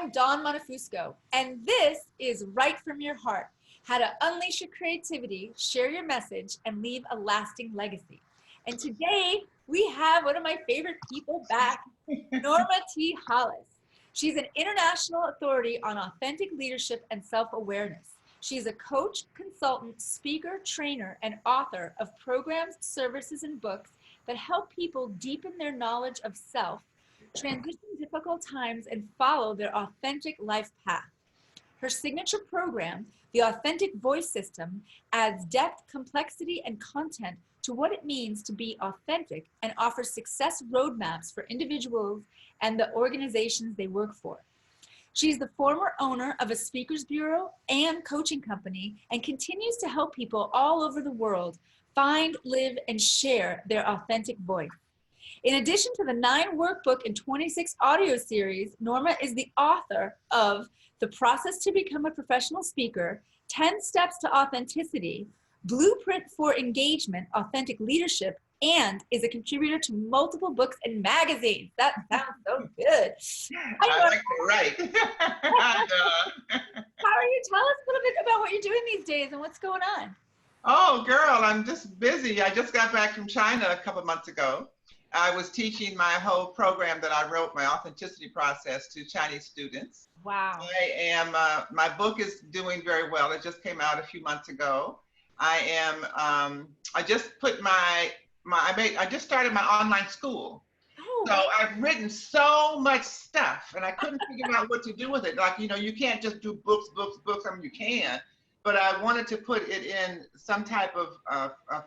am Dawn Montefusco, and this is Write From Your Heart, how to unleash your creativity, share your message, and leave a lasting legacy. And today, we have one of my favorite people back, Norma T. Hollis. She's an international authority on authentic leadership and self-awareness. She's a coach, consultant, speaker, trainer, and author of programs, services, and books that help people deepen their knowledge of self, transition difficult times, and follow their authentic life path. Her signature program, the Authentic Voice System, adds depth, complexity, and content to what it means to be authentic and offers success roadmaps for individuals and the organizations they work for. She's the former owner of a speakers bureau and coaching company and continues to help people all over the world find, live, and share their authentic voice. In addition to the 9 workbook and 26 audio series, Norma is the author of The Process to Become a Professional Speaker, 10 Steps to Authenticity, Blueprint for Engagement, Authentic Leadership, and is a contributor to multiple books and magazines. That sounds so good. I like to write. How are you? Tell us a little bit about what you're doing these days and what's going on. Oh, girl, I'm just busy. I just got back from China a couple months ago. I was teaching my whole program that I wrote, my authenticity process, to Chinese students. Wow. I am, my book is doing very well. It just came out a few months ago. I just put I just started my online school. Oh. So I've written so much stuff and I couldn't figure out what to do with it. Like, you can't just do books. I mean, you can, but I wanted to put it in some type of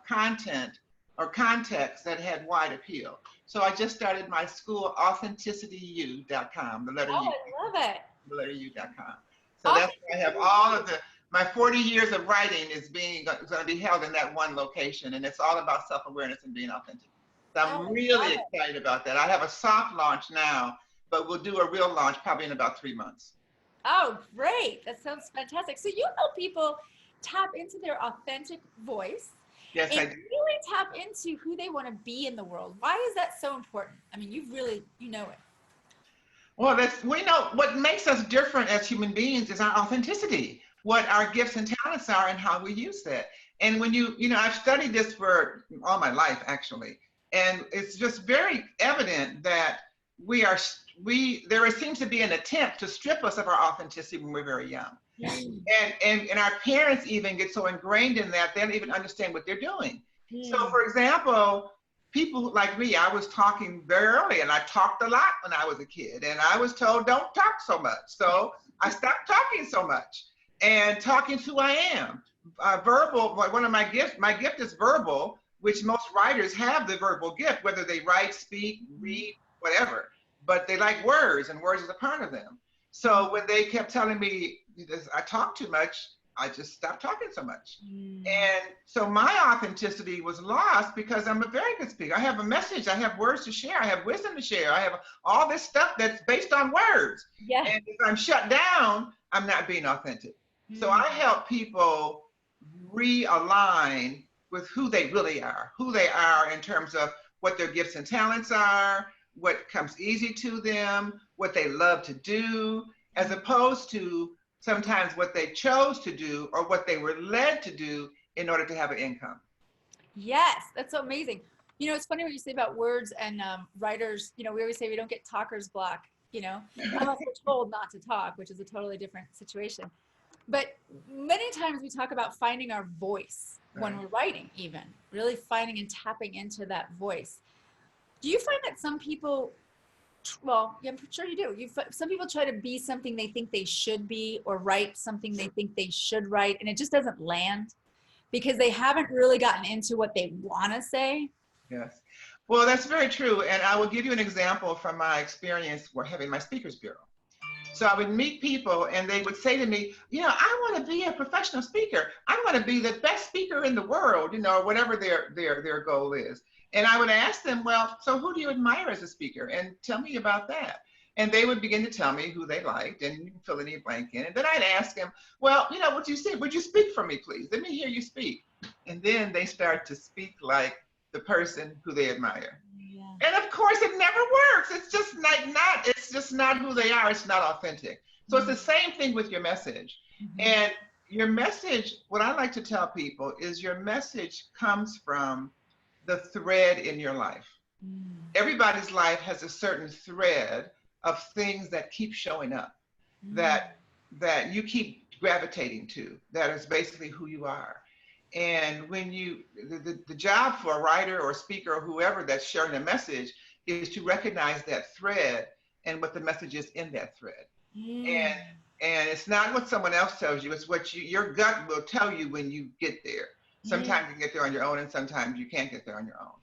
content or context that had wide appeal. So I just started my school, AuthenticityU.com, the letter U. I love it. The letter U.com. So that's where I have all of my 40 years of writing is going to be held in that one location, and it's all about self-awareness and being authentic. So I'm really excited about that. I have a soft launch now, but we'll do a real launch probably in about 3 months. Oh, great. That sounds fantastic. So you help people tap into their authentic voice. Yes, and I do. really tap into who they want to be in the world. Why is that so important? I mean, you know it. Well, we know what makes us different as human beings is our authenticity, what our gifts and talents are and how we use that. And when I've studied this for all my life, actually, and it's just very evident that there seems to be an attempt to strip us of our authenticity when we're very young. And our parents even get so ingrained in that they don't even understand what they're doing. So for example, people like me, I was talking very early and I talked a lot when I was a kid and I was told don't talk so much. So I stopped talking so much and talking who I am. Verbal, one of my gift is verbal, which most writers have the verbal gift, whether they write, speak, read, whatever, but they like words and words is a part of them. So when they kept telling me I talk too much, I just stopped talking so much. And so my authenticity was lost because I'm a very good speaker. I have a message, I have words to share, I have wisdom to share, I have all this stuff that's based on words. Yeah. And if I'm shut down, I'm not being authentic. So I help people realign with who they really are, in terms of what their gifts and talents are, what comes easy to them, what they love to do, as opposed to sometimes what they chose to do or what they were led to do in order to have an income. Yes, that's so amazing. It's funny what you say about words and writers. We always say we don't get talker's block, unless we're told not to talk, which is a totally different situation. But many times we talk about finding our voice when we're writing, even really finding and tapping into that voice. Do you find that some people, well, yeah, I'm sure you do. Some people try to be something they think they should be or write something they think they should write, and it just doesn't land because they haven't really gotten into what they want to say? Yes. Well, that's very true. And I will give you an example from my experience having my speakers bureau. So I would meet people and they would say to me, I want to be a professional speaker. I want to be the best speaker in the world, or whatever their goal is. And I would ask them, well, so who do you admire as a speaker? And tell me about that. And they would begin to tell me who they liked, and you can fill any blank in. And then I'd ask them, well, what you say, would you speak for me, please? Let me hear you speak. And then they start to speak like the person who they admire. Yeah. And of course, it never works. It's just it's just not who they are. It's not authentic. So it's the same thing with your message. And your message, what I like to tell people is your message comes from the thread in your life. Everybody's life has a certain thread of things that keep showing up, that you keep gravitating to, that is basically who you are. And when the job for a writer or a speaker or whoever that's sharing a message is to recognize that thread and what the message is in that thread. And it's not what someone else tells you, it's what your gut will tell you when you get there. Sometimes you get there on your own and sometimes you can't get there on your own.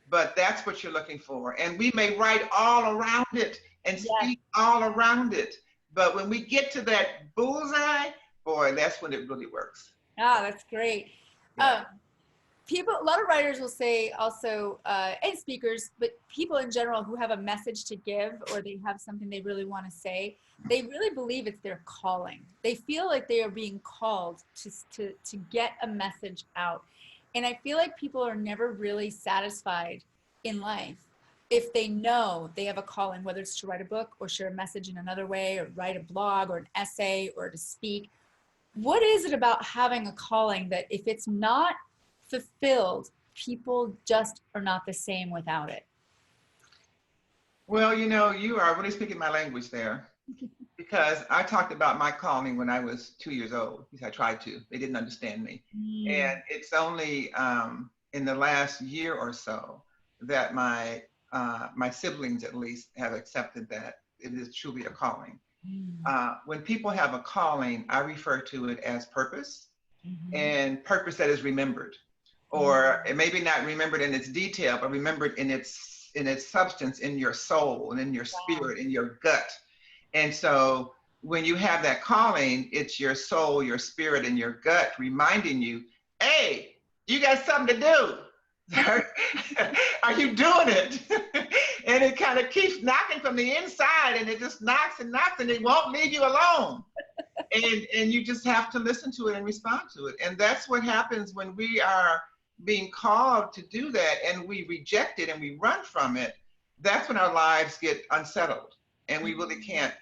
But that's what you're looking for. And we may write all around it and speak all around it. But when we get to that bullseye, boy, that's when it really works. Ah, that's great. Yeah. A lot of writers will say also, and speakers, but people in general who have a message to give or they have something they really want to say, they really believe it's their calling. They feel like they are being called to get a message out. And I feel like people are never really satisfied in life if they know they have a calling, whether it's to write a book or share a message in another way or write a blog or an essay or to speak. What is it about having a calling that if it's not fulfilled, people just are not the same without it? Well, you are really speaking my language there, because I talked about my calling when I was 2 years old. At least I tried to. They didn't understand me. And it's only in the last year or so that my siblings, at least, have accepted that it is truly a calling. When people have a calling, I refer to it as purpose, and purpose that is remembered, or it maybe not remembered in its detail, but remembered in its substance, in your soul and in your spirit, in your gut. And so when you have that calling, it's your soul, your spirit, and your gut reminding you, hey, you got something to do. Are you doing it? And it kind of keeps knocking from the inside, and it just knocks and knocks, and it won't leave you alone. And you just have to listen to it and respond to it. And that's what happens when we are being called to do that and we reject it and we run from it. That's when our lives get unsettled and we really can't,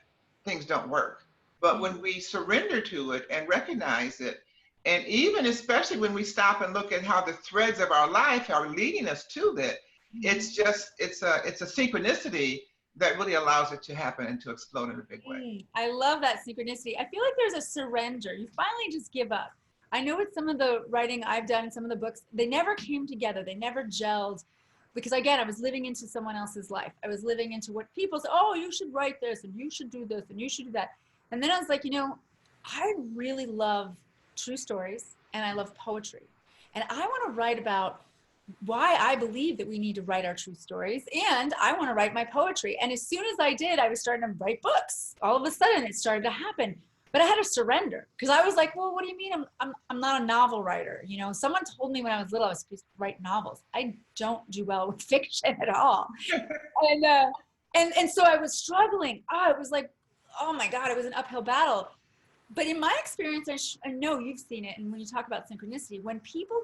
things don't work. But when we surrender to it and recognize it, and even especially when we stop and look at how the threads of our life are leading us to that, it's a synchronicity that really allows it to happen and to explode in a big way. I love that synchronicity. I feel like there's a surrender. You finally just give up. I know with some of the writing I've done, some of the books, they never came together. They never gelled because, again, I was living into someone else's life. I was living into what people say, oh, you should write this and you should do this and you should do that. And then I was like, I really love true stories and I love poetry. And I want to write about why I believe that we need to write our true stories, and I want to write my poetry. And as soon as I did, I was starting to write books. All of a sudden it started to happen, but I had to surrender because I was like, well, what do you mean I'm not a novel writer? Someone told me when I was little I was supposed to write novels. I don't do well with fiction at all. And so I was struggling. It was like, oh my God, it was an uphill battle. But in my experience, I know you've seen it, and when you talk about synchronicity, when people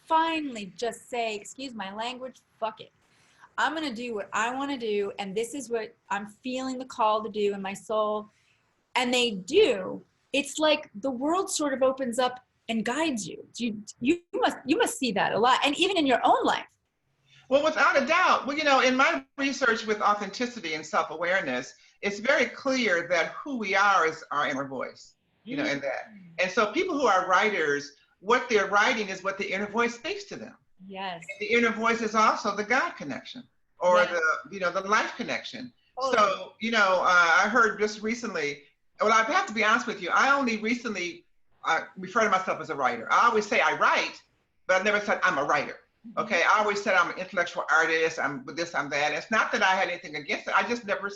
finally just say, excuse my language, fuck it. I'm going to do what I want to do. And this is what I'm feeling the call to do in my soul. And they do. It's like the world sort of opens up and guides you. You must see that a lot. And even in your own life. Well, without a doubt. Well, in my research with authenticity and self-awareness, it's very clear that who we are is our inner voice, in that. And so people who are writers, what they're writing is what the inner voice speaks to them. Yes. And the inner voice is also the God connection or the life connection. So, I heard just recently, well, I have to be honest with you. I only recently refer to myself as a writer. I always say I write, but I've never said I'm a writer. Okay. I always said I'm an intellectual artist. I'm this, I'm that. It's not that I had anything against it. I just never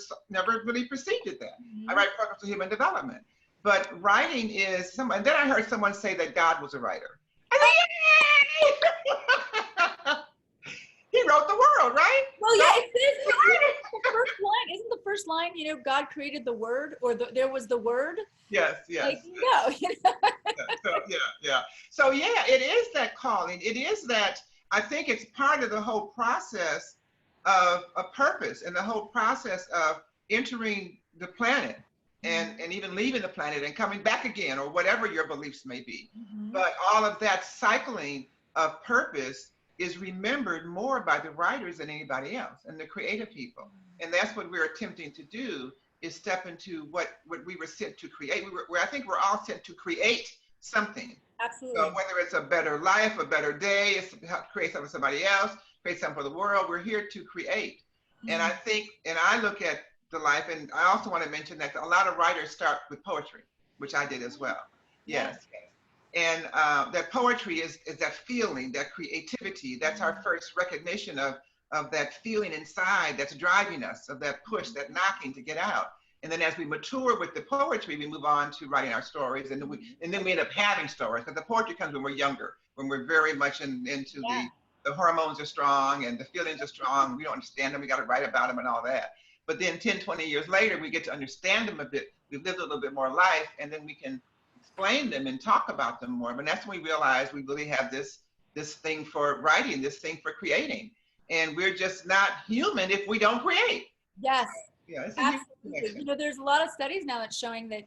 really perceived it that. I write programs for human development. But writing is and then I heard someone say that God was a writer. I said, yay! He wrote the world, right? Well, yeah, it is. The first line, isn't the first line, God created the word, or there was the word? Yes. Like, So it is that calling. It is that, I think it's part of the whole process of a purpose and the whole process of entering the planet and even leaving the planet and coming back again, or whatever your beliefs may be. Mm-hmm. But all of that cycling of purpose is remembered more by the writers than anybody else, and the creative people. And that's what we're attempting to do, is step into what we were sent to create. I think we're all sent to create something. Absolutely. So whether it's a better life, a better day, it's create something for somebody else, create something for the world, we're here to create. And I think, and I look at the life, and I also want to mention that a lot of writers start with poetry, which I did as well. Yes. And that poetry is that feeling, that creativity. That's our first recognition of that feeling inside that's driving us, of that push, that knocking to get out. And then as we mature with the poetry, we move on to writing our stories, and then we end up having stories, because the poetry comes when we're younger, when we're very much into the hormones are strong and the feelings are strong. We don't understand them. We got to write about them and all that. But then 10, 20 years later, we get to understand them a bit. We've lived a little bit more life, and then we can explain them and talk about them more. But that's when we realize we really have this thing for writing, this thing for creating. And we're just not human if we don't create. Yes. Yeah, it's absolutely. You know, there's a lot of studies now that's showing that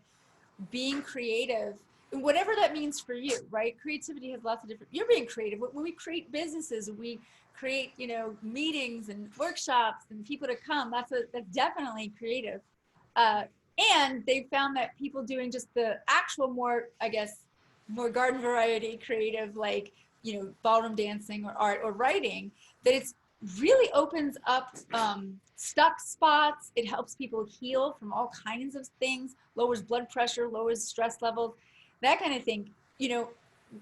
being creative, whatever that means for you, right? Creativity has lots of different, you're being creative. When we create businesses, we create, you know, meetings and workshops and people to come, that's definitely creative. And they found that people doing just the actual more, I guess, more garden variety creative, like, you know, ballroom dancing or art or writing, that it's really opens up stuck spots. It helps people heal from all kinds of things, lowers blood pressure, lowers stress levels, that kind of thing. You know,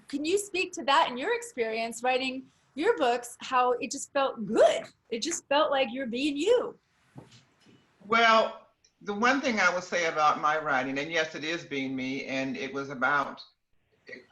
can you speak to that in your experience writing your books, how it just felt good? It just felt like you're being you. Well, the one thing I will say about my writing, and yes, it is being me, and it was about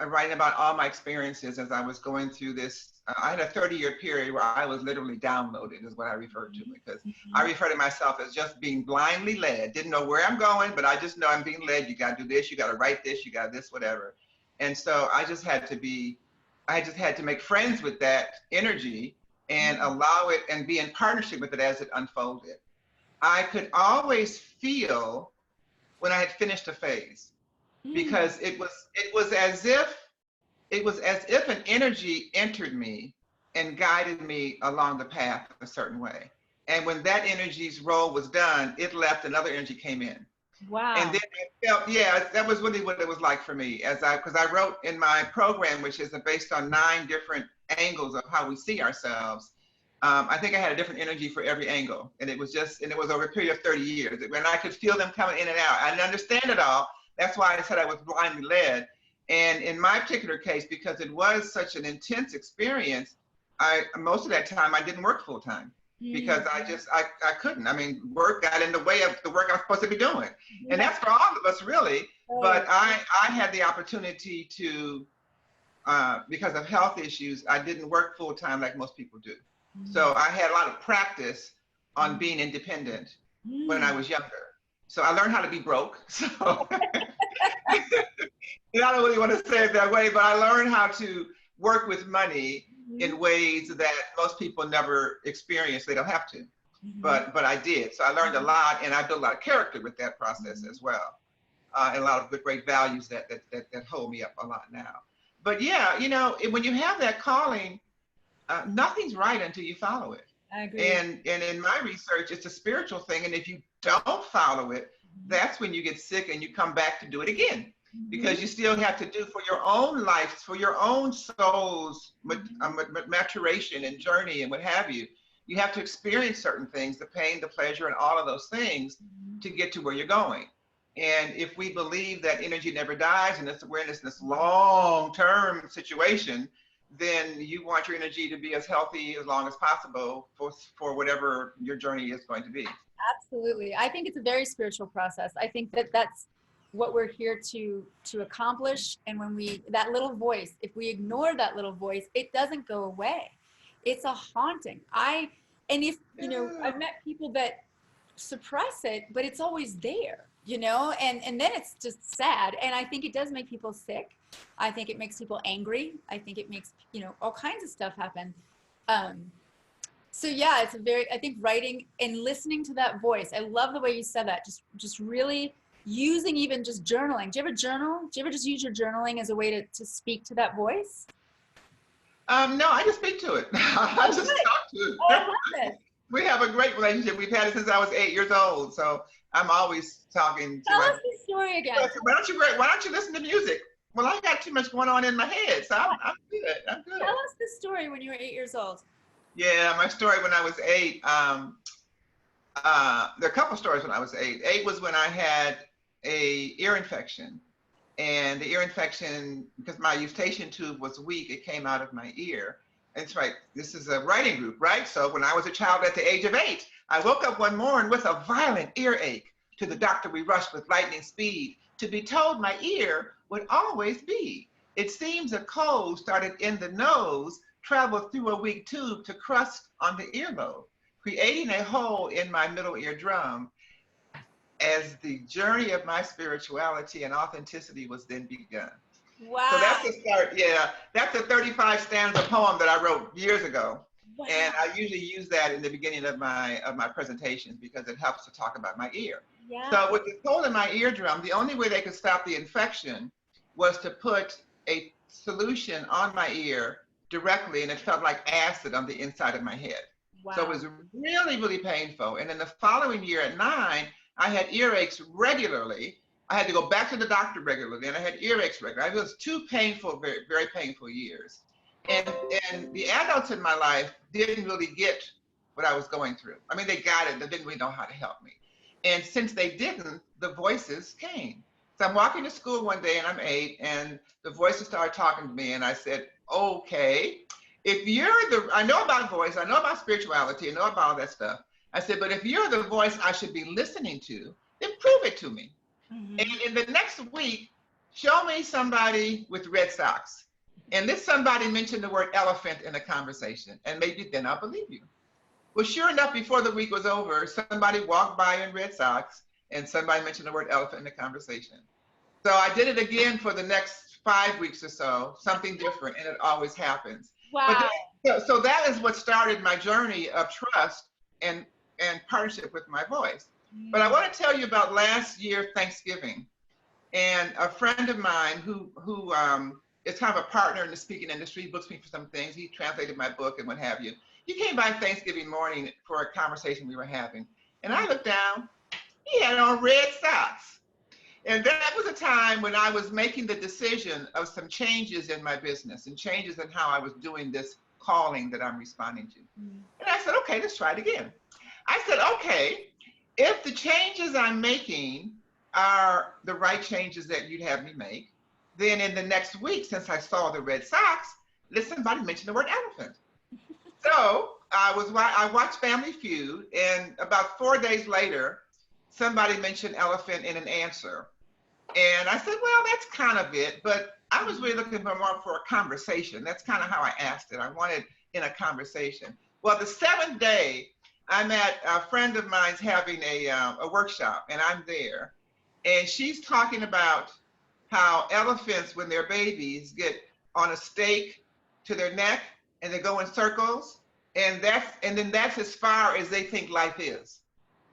writing about all my experiences as I was going through this. I had a 30-year period where I was literally downloaded, is what I refer to, because I refer to myself as just being blindly led. Didn't know where I'm going, but I just know I'm being led. You got to do this, you got to write this, you got this, whatever. And so I just had to make friends with that energy and allow it and be in partnership with it as it unfolded. I could always feel when I had finished a phase, because it was as if an energy entered me and guided me along the path a certain way. And when that energy's role was done, it left, another energy came in. Wow. And then I felt, that was really what it was like for me, because I wrote in my program, which is based on 9 different angles of how we see ourselves. I think I had a different energy for every angle, and it was over a period of 30 years, when I could feel them coming in and out. I didn't understand it all. That's why I said I was blindly led. And in my particular case, because it was such an intense experience, most of that time I didn't work full time, because I couldn't. I mean, work got in the way of the work I'm supposed to be doing. And that's for all of us, really. But I had the opportunity to, because of health issues, I didn't work full time like most people do. So I had a lot of practice on being independent when I was younger. So I learned how to be broke. So I don't really want to say it that way, but I learned how to work with money in ways that most people never experience. They don't have to, but I did. So I learned a lot, and I built a lot of character with that process as well, and a lot of great values that hold me up a lot now. But yeah, you know, when you have that calling, nothing's right until you follow it. I agree. And in my research, it's a spiritual thing, and if you don't follow it, that's when you get sick and you come back to do it again, because you still have to do for your own life, for your own soul's maturation and journey and what have you. You have to experience certain things, the pain, the pleasure, and all of those things to get to where you're going. And if we believe that energy never dies, and this awareness, this long-term situation, then you want your energy to be as healthy as long as possible for whatever your journey is going to be. Absolutely. I think it's a very spiritual process. I think that's what we're here to accomplish. And when that little voice, if we ignore that little voice, it doesn't go away. It's a haunting. I've met people that suppress it, but it's always there, you know, and then it's just sad. And I think it does make people sick. I think it makes people angry. I think it makes, you know, all kinds of stuff happen. So yeah, I think writing and listening to that voice, I love the way you said that. Just really using even just journaling. Do you ever journal? Do you ever just use your journaling as a way to speak to that voice? No, I just speak to it. I Oh, just good. talk to Oh, I it. love this. We have a great relationship. We've had it since I was 8 years old. So I'm always talking to Tell my. us the story again. Why don't you listen to music? Well, I got too much going on in my head, so I'm good. I'm Tell good. us the story when you were 8 years old. Yeah, my story when I was 8. There are a couple stories when I was 8. 8 was when I had a ear infection, and the ear infection, because my eustachian tube was weak, it came out of my ear. And it's right. This is a writing group, right? So when I was a child at the age of 8, I woke up one morning with a violent earache. To the doctor, we rushed with lightning speed to be told my ear would always be. It seems a cold started in the nose, traveled through a weak tube to crust on the earlobe, creating a hole in my middle eardrum as the journey of my spirituality and authenticity was then begun. So Wow. that's the start. Yeah, that's a 35 stanza poem that I wrote years ago. Wow. And I usually use that in the beginning of my presentations because it helps to talk about my ear. Yeah. So with the hole in my eardrum, the only way they could stop the infection was to put a solution on my ear directly, and it felt like acid on the inside of my head. Wow. So it was really, really painful. And then the following year at 9, I had earaches regularly. I had to go back to the doctor regularly, and I had earaches regularly. It was 2 painful, very, very painful years. And the adults in my life didn't really get what I was going through. I mean, they got it, but didn't really know how to help me. And since they didn't, the voices came. So I'm walking to school one day, and I'm 8, and the voices started talking to me, and I said, okay, if you're I know about voice, I know about spirituality, I know about all that stuff. I said, but if you're the voice I should be listening to, then prove it to me. Mm-hmm. And in the next week, show me somebody with red socks. And this somebody mentioned the word elephant in a conversation, and maybe then I'll believe you. Well, sure enough, before the week was over, somebody walked by in red socks, and somebody mentioned the word elephant in the conversation. So I did it again for the next 5 weeks or so, something different, and it always happens. Wow. But so that is what started my journey of trust and partnership with my voice. But I want to tell you about last year Thanksgiving, and a friend of mine who is kind of a partner in the speaking industry, he books me for some things. He translated my book and what have you. He came by Thanksgiving morning for a conversation we were having, and I looked down. He had on red socks. And that was a time when I was making the decision of some changes in my business and changes in how I was doing this calling that I'm responding to. And I said, okay, let's try it again. I said, okay, if the changes I'm making are the right changes that you'd have me make, then in the next week, since I saw the red socks, let somebody mention the word elephant. So I watched Family Feud, and about 4 days later, somebody mentioned elephant in an answer. And I said, well, that's kind of it, but I was really looking for more for a conversation. That's kind of how I asked it. I wanted in a conversation. Well, the 7th day, I'm at a friend of mine's having a workshop, and I'm there. And she's talking about how elephants, when they're babies, get on a stake to their neck, and they go in circles. And then that's as far as they think life is.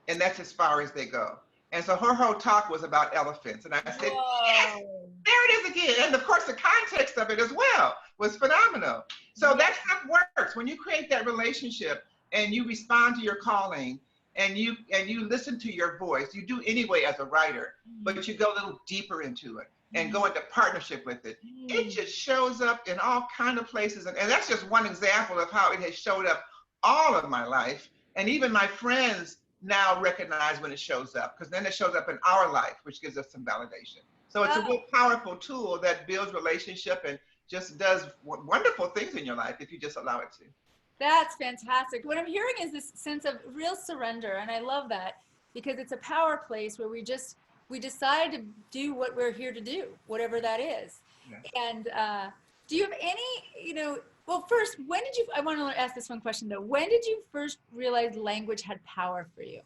And that's as far as they go. And so her whole talk was about elephants. And I said, whoa, yes, there it is again. And of course, the context of it as well was phenomenal. So that stuff works. When you create that relationship and you respond to your calling and you listen to your voice, you do anyway as a writer, but you go a little deeper into it and go into partnership with it. It just shows up in all kinds of places. And that's just one example of how it has showed up all of my life. And even my friends now recognize when it shows up, because then it shows up in our life, which gives us some validation. So it's a real powerful tool that builds relationship and just does wonderful things in your life if you just allow it to. That's fantastic. What I'm hearing is this sense of real surrender, and I love that because it's a power place where we decide to do what we're here to do, whatever that is. Yeah. And do you have any, well, first, I want to ask this one question though. When did you first realize language had power for you?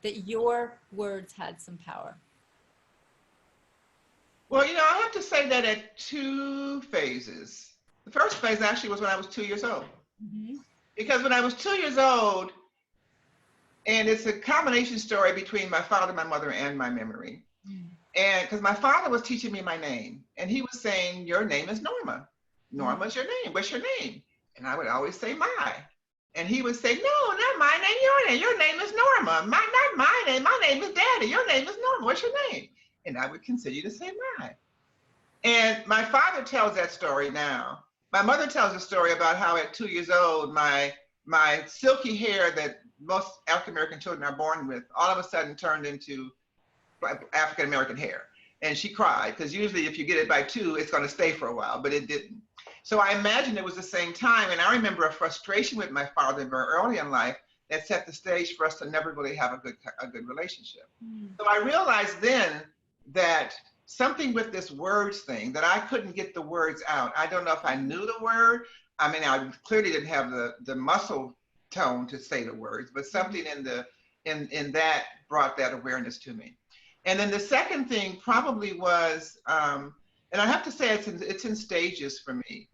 That your words had some power? Well, I have to say that at 2 phases. The first phase actually was when I was 2 years old. Mm-hmm. Because when I was 2 years old, and it's a combination story between my father, my mother, and my memory. Mm-hmm. And because my father was teaching me my name, and he was saying, your name is Norma. Norma's your name. What's your name? And I would always say my. And he would say, no, not my name, your name. Your name is Norma. Not my name. My name is Daddy. Your name is Norma. What's your name? And I would continue to say my. And my father tells that story now. My mother tells a story about how at 2 years old, my silky hair that most African American children are born with all of a sudden turned into African American hair. And she cried because usually if you get it by 2, it's going to stay for a while, but it didn't. So I imagine it was the same time. And I remember a frustration with my father very early in life that set the stage for us to never really have a good relationship. So I realized then that something with this words thing, that I couldn't get the words out. I don't know if I knew the word. I mean, I clearly didn't have the muscle tone to say the words, but something in that brought that awareness to me. And then the second thing probably was, and I have to say it's in stages for me.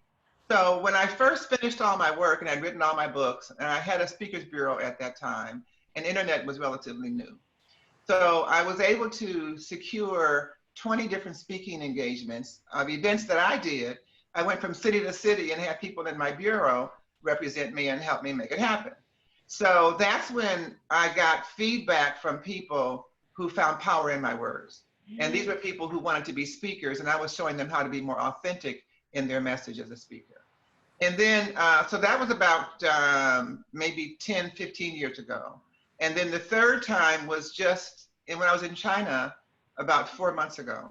So when I first finished all my work and I'd written all my books, and I had a speakers bureau at that time, and internet was relatively new. So I was able to secure 20 different speaking engagements of events that I did. I went from city to city and had people in my bureau represent me and help me make it happen. So that's when I got feedback from people who found power in my words. And these were people who wanted to be speakers, and I was showing them how to be more authentic in their message as a speaker. And then, so that was about maybe 10, 15 years ago. And then the third time was just when I was in China about 4 months ago.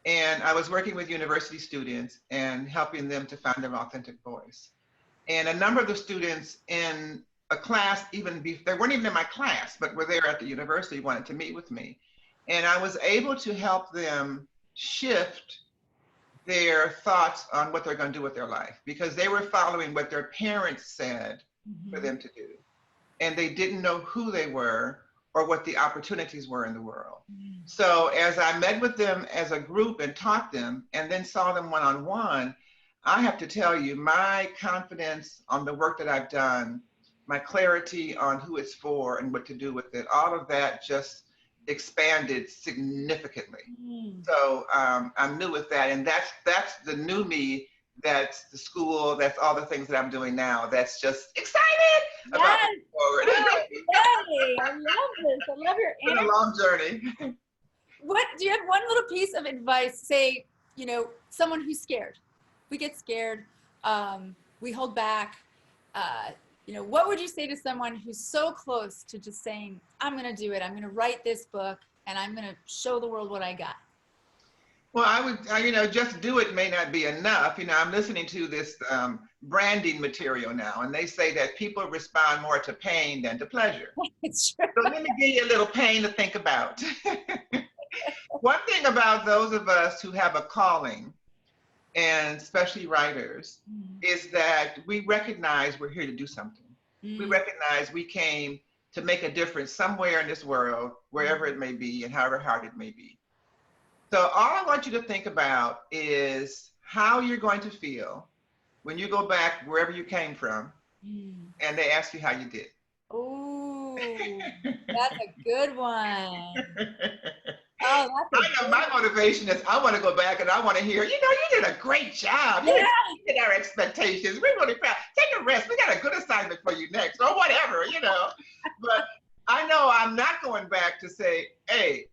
And I was working with university students and helping them to find their authentic voice. And a number of the students in a class, they weren't even in my class, but were there at the university, wanted to meet with me. And I was able to help them shift their thoughts on what they're going to do with their life, because they were following what their parents said for them to do. And they didn't know who they were or what the opportunities were in the world. So as I met with them as a group and taught them and then saw them one-on-one, I have to tell you, my confidence on the work that I've done, my clarity on who it's for and what to do with it, all of that just expanded significantly. So I'm new with that, and that's the new me. That's the school. That's all the things that I'm doing now. That's just excited about moving forward. Yay! I love this. I love your It's been a long journey. What do you have? One little piece of advice? Say, someone who's scared. We get scared. We hold back. What would you say to someone who's so close to just saying, I'm going to do it. I'm going to write this book and I'm going to show the world what I got? Well, I would, just do it may not be enough. I'm listening to this branding material now, and they say that people respond more to pain than to pleasure. It's true. So let me give you a little pain to think about. One thing about those of us who have a calling, and especially writers, is that we recognize we're here to do something. We recognize we came to make a difference somewhere in this world, wherever it may be and however hard it may be. So all I want you to think about is how you're going to feel when you go back wherever you came from and they ask you how you did. Oh, that's a good one. Oh, I know my motivation is I want to go back and I want to hear, you did a great job. You hit our expectations. We're really proud. Take a rest. We got a good assignment for you next, or whatever, But I know I'm not going back to say, hey,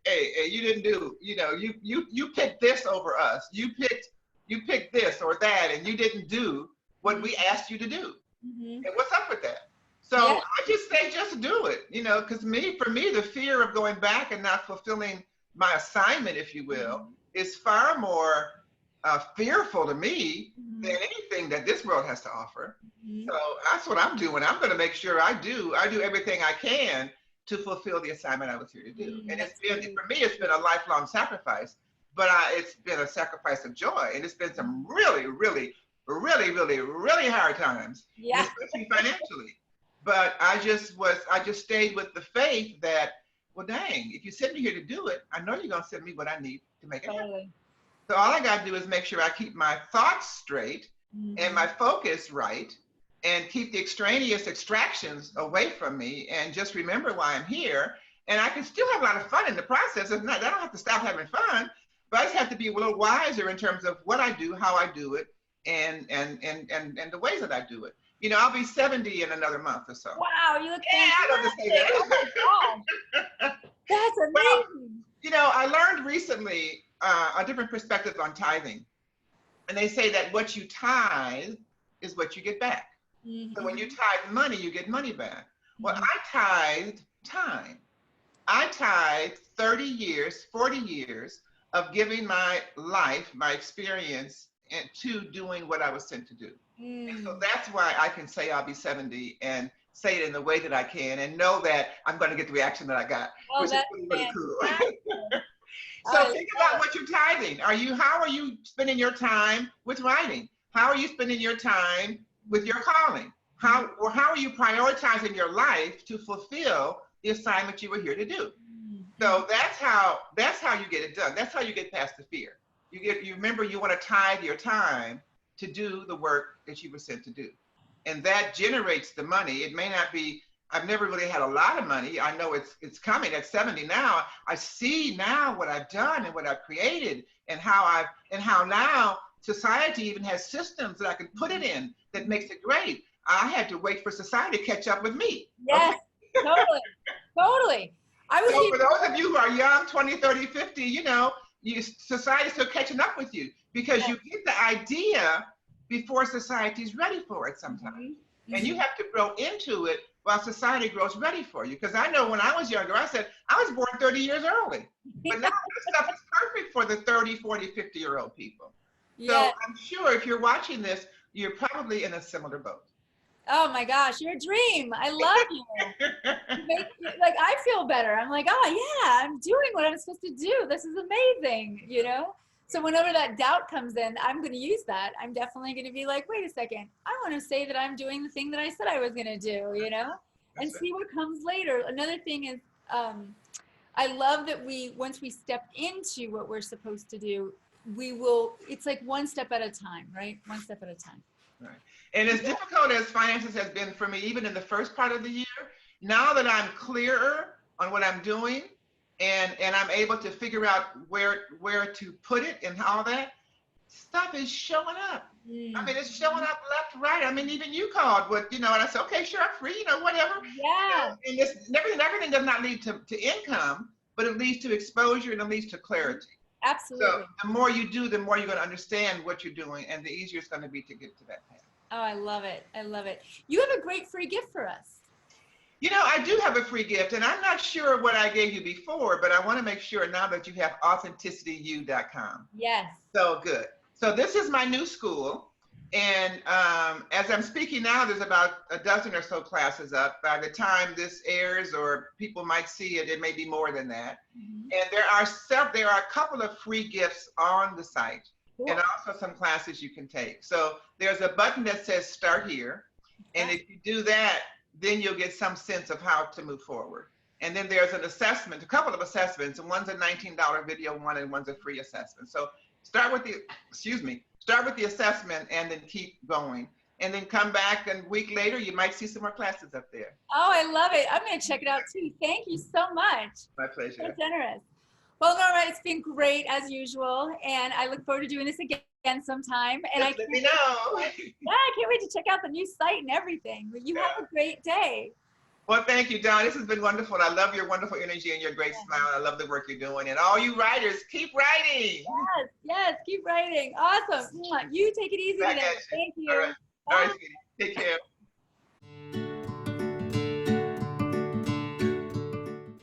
you didn't do, you picked this over us. You picked this or that, and you didn't do what we asked you to do. And what's up with that? So I just say, just do it, because for me, the fear of going back and not fulfilling my assignment, if you will, is far more fearful to me than anything that this world has to offer. So that's what I'm doing. I'm going to make sure I do everything I can to fulfill the assignment I was here to do. And for me, it's been a lifelong sacrifice, but it's been a sacrifice of joy. And it's been some really, really, really, really, really hard times, especially financially. But I just stayed with the faith that, well, dang, if you send me here to do it, I know you're going to send me what I need to make it happen. So all I got to do is make sure I keep my thoughts straight and my focus right, and keep the extraneous extractions away from me, and just remember why I'm here, And I can still have a lot of fun in the process. It's not, I don't have to stop having fun, but I just have to be a little wiser in terms of what I do, how I do it, and the ways that I do it. You know, I'll be 70 in another month or so. Wow, you look Yeah, I love to say that. fantastic. Oh my God. That's Well, amazing. you know, I learned recently a different perspective on tithing. And they say that what you tithe is what you get back. So when you tithe money, you get money back. Well, I tithed time. I tithed 30 years, 40 years of giving my life, my experience, to doing what I was sent to do. And so that's why I can say I'll be 70 and say it in the way that I can and know that I'm going to get the reaction that I got, which is really, really cool. So think about what you're tithing. How are you spending your time with writing? How are you spending your time with your calling? How are you prioritizing your life to fulfill the assignment you were here to do? So that's how you get it done. That's how you get past the fear. You remember you want to tithe your time to do the work that you were sent to do. And that generates the money. It may not be, I've never really had a lot of money. I know it's coming at 70 now. I see now what I've done and what I've created and how now society even has systems that I can put it in that makes it great. I had to wait for society to catch up with me. Yes, okay? Totally. So for those of you who are young, 20, 30, 50, you know, society's still catching up with you because you get the idea before society's ready for it sometimes. And you have to grow into it while society grows ready for you. Because I know when I was younger, I said, I was born 30 years early. But now this stuff is perfect for the 30, 40, 50-year-old people. So I'm sure if you're watching this, you're probably in a similar boat. Oh my gosh, you're a dream. I love you. Like, I feel better. I'm like, oh yeah, I'm doing what I'm supposed to do. This is amazing, you know? So whenever that doubt comes in, I'm going to use that. I'm definitely going to be like, wait a second. I want to say that I'm doing the thing that I said I was going to do, you know, and see what comes later. Another thing is, I love that once we step into what we're supposed to do, it's like one step at a time, right? One step at a time. Right. And as difficult as finances has been for me, even in the first part of the year, now that I'm clearer on what I'm doing and I'm able to figure out where to put it and all that, stuff is showing up. I mean, it's showing up left, right. I mean, even you called and I said, okay, sure, I'm free, whatever. Yeah. You know, and everything does not lead to income, but it leads to exposure and it leads to clarity. Absolutely. So the more you do, the more you're going to understand what you're doing, and the easier it's going to be to get to that path. Oh, I love it. I love it. You have a great free gift for us. You know, I do have a free gift, and I'm not sure what I gave you before, but I want to make sure now that you have AuthenticityU.com. Yes. So good. So this is my new school, and as I'm speaking now, there's about a dozen or so classes up. By the time this airs, or people might see it, it may be more than that. And there are a couple of free gifts on the site. Cool. And also some classes you can take. So there's a button that says start here. And if you do that, then you'll get some sense of how to move forward. And then there's an assessment, a couple of assessments, and one's a $19 video one and one's a free assessment. So start with the assessment and then keep going. And then come back, and a week later, you might see some more classes up there. Oh, I love it. I'm going to check it out too. Thank you so much. My pleasure. So generous. Well, Norma, it's been great as usual, and I look forward to doing this again sometime. And let me know. Yeah, I can't wait to check out the new site and everything. You have a great day. Well, thank you, Dawn. This has been wonderful. I love your wonderful energy and your great smile. I love the work you're doing. And all you writers, keep writing. Yes, keep writing. Awesome. You take it easy today. Thank you. All right, sweetie. Take care.